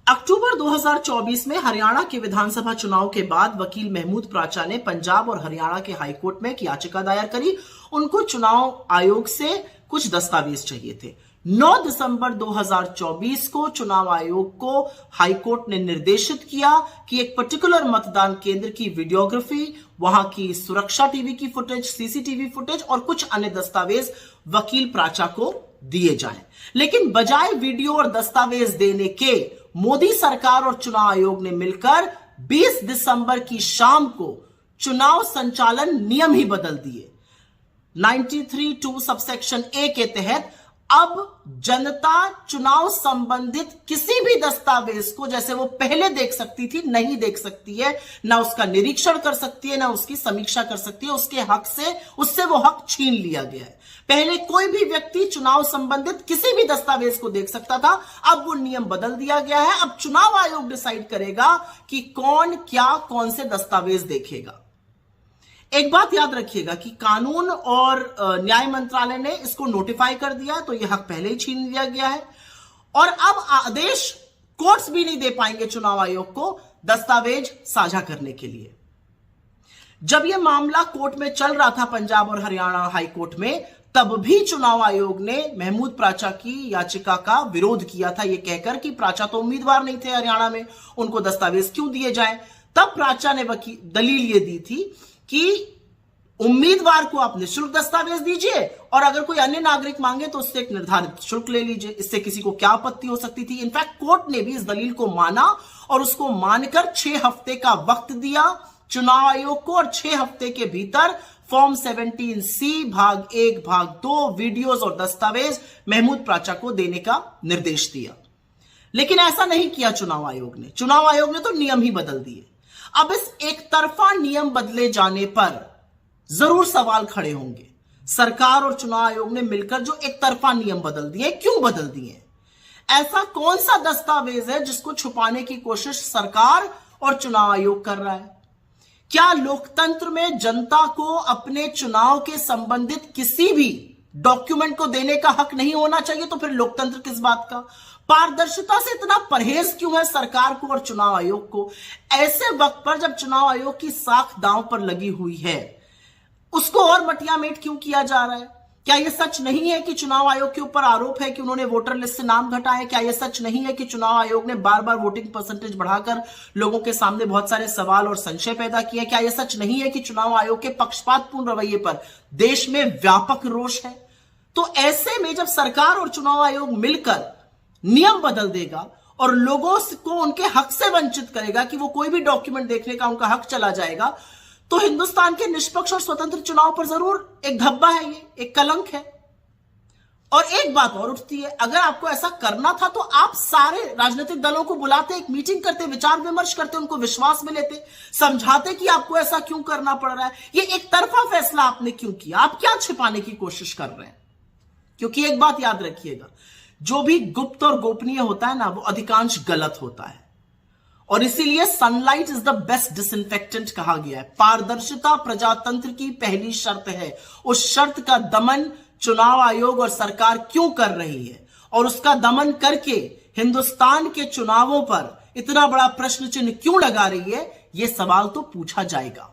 अक्टूबर 2024 में हरियाणा के विधानसभा चुनाव के बाद वकील महमूद प्राचा ने पंजाब और हरियाणा के हाईकोर्ट में एक याचिका दायर करी। उनको चुनाव आयोग से कुछ दस्तावेज चाहिए थे। 9 दिसंबर 2024 को चुनाव आयोग को हाईकोर्ट ने निर्देशित किया कि एक पर्टिकुलर मतदान केंद्र की वीडियोग्राफी, वहां की सुरक्षा टीवी की फुटेज, सीसीटीवी फुटेज और कुछ अन्य दस्तावेज वकील प्राचा को दिए जाएं। लेकिन बजाय वीडियो और दस्तावेज देने के मोदी सरकार और चुनाव आयोग ने मिलकर 20 दिसंबर की शाम को चुनाव संचालन नियम ही बदल दिए। 93(2) सबसेक्शन ए के तहत अब जनता चुनाव संबंधित किसी भी दस्तावेज को जैसे वो पहले देख सकती थी नहीं देख सकती है, ना उसका निरीक्षण कर सकती है, ना उसकी समीक्षा कर सकती है। उसके हक से उससे वो हक छीन लिया गया है। पहले कोई भी व्यक्ति चुनाव संबंधित किसी भी दस्तावेज को देख सकता था, अब वो नियम बदल दिया गया है। अब चुनाव आयोग डिसाइड करेगा कि कौन क्या कौन से दस्तावेज देखेगा। एक बात याद रखिएगा कि कानून और न्याय मंत्रालय ने इसको नोटिफाई कर दिया, तो यह हक पहले ही छीन लिया गया है और अब आदेश कोर्ट्स भी नहीं दे पाएंगे चुनाव आयोग को दस्तावेज साझा करने के लिए। जब यह मामला कोर्ट में चल रहा था पंजाब और हरियाणा हाई कोर्ट में, तब भी चुनाव आयोग ने महमूद प्राचा की याचिका का विरोध किया था, यह कहकर कि प्राचा तो उम्मीदवार नहीं थे हरियाणा में, उनको दस्तावेज क्यों दिए जाएं। तब प्राचा ने दलील यह दी थी कि उम्मीदवार को आप निःशुल्क दस्तावेज दीजिए और अगर कोई अन्य नागरिक मांगे तो उससे एक निर्धारित शुल्क ले लीजिए, इससे किसी को क्या आपत्ति हो सकती थी। इनफैक्ट कोर्ट ने भी इस दलील को माना और उसको मानकर 6 हफ्ते का वक्त दिया चुनाव आयोग को और 6 हफ्ते के भीतर फॉर्म 17C भाग 1 भाग 2 वीडियोज और दस्तावेज महमूद प्राचा को देने का निर्देश दिया। लेकिन ऐसा नहीं किया चुनाव आयोग ने। चुनाव आयोग ने तो नियम ही बदल दिए। अब इस एक तरफा नियम बदले जाने पर जरूर सवाल खड़े होंगे। सरकार और चुनाव आयोग ने मिलकर जो एक तरफा नियम बदल दिए, क्यों बदल दिए? ऐसा कौन सा दस्तावेज है जिसको छुपाने की कोशिश सरकार और चुनाव आयोग कर रहा है? क्या लोकतंत्र में जनता को अपने चुनाव के संबंधित किसी भी डॉक्यूमेंट को देने का हक नहीं होना चाहिए? तो फिर लोकतंत्र किस बात का? पारदर्शिता से इतना परहेज क्यों है सरकार को और चुनाव आयोग को? ऐसे वक्त पर जब चुनाव आयोग की साख दांव पर लगी हुई है, उसको और मटियामेट क्यों किया जा रहा है? क्या यह सच नहीं है कि चुनाव आयोग के ऊपर आरोप है कि उन्होंने वोटर लिस्ट से नाम घटाए? क्या यह सच नहीं है कि चुनाव आयोग ने बार बार वोटिंग परसेंटेज बढ़ाकर लोगों के सामने बहुत सारे सवाल और संशय पैदा किए? क्या यह सच नहीं है कि चुनाव आयोग के पक्षपातपूर्ण रवैये पर देश में व्यापक रोष है? तो ऐसे में जब सरकार और चुनाव आयोग मिलकर नियम बदल देगा और लोगों को उनके हक से वंचित करेगा कि वो कोई भी डॉक्यूमेंट देखने का उनका हक चला जाएगा, तो हिंदुस्तान के निष्पक्ष और स्वतंत्र चुनाव पर जरूर एक धब्बा है, ये एक कलंक है। और एक बात और उठती है, अगर आपको ऐसा करना था तो आप सारे राजनीतिक दलों को बुलाते, एक मीटिंग करते, विचार विमर्श करते, उनको विश्वास में लेते, समझाते कि आपको ऐसा क्यों करना पड़ रहा है। ये एक तरफा फैसला आपने क्यों किया? आप क्या छिपाने की कोशिश कर रहे हैं? क्योंकि एक बात याद रखिएगा, जो भी गुप्त और गोपनीय होता है ना, वो अधिकांश गलत होता है और इसीलिए sunlight is the best disinfectant कहा गया है। पारदर्शिता प्रजातंत्र की पहली शर्त है। उस शर्त का दमन चुनाव आयोग और सरकार क्यों कर रही है और उसका दमन करके हिंदुस्तान के चुनावों पर इतना बड़ा प्रश्न चिन्ह क्यों लगा रही है, यह सवाल तो पूछा जाएगा।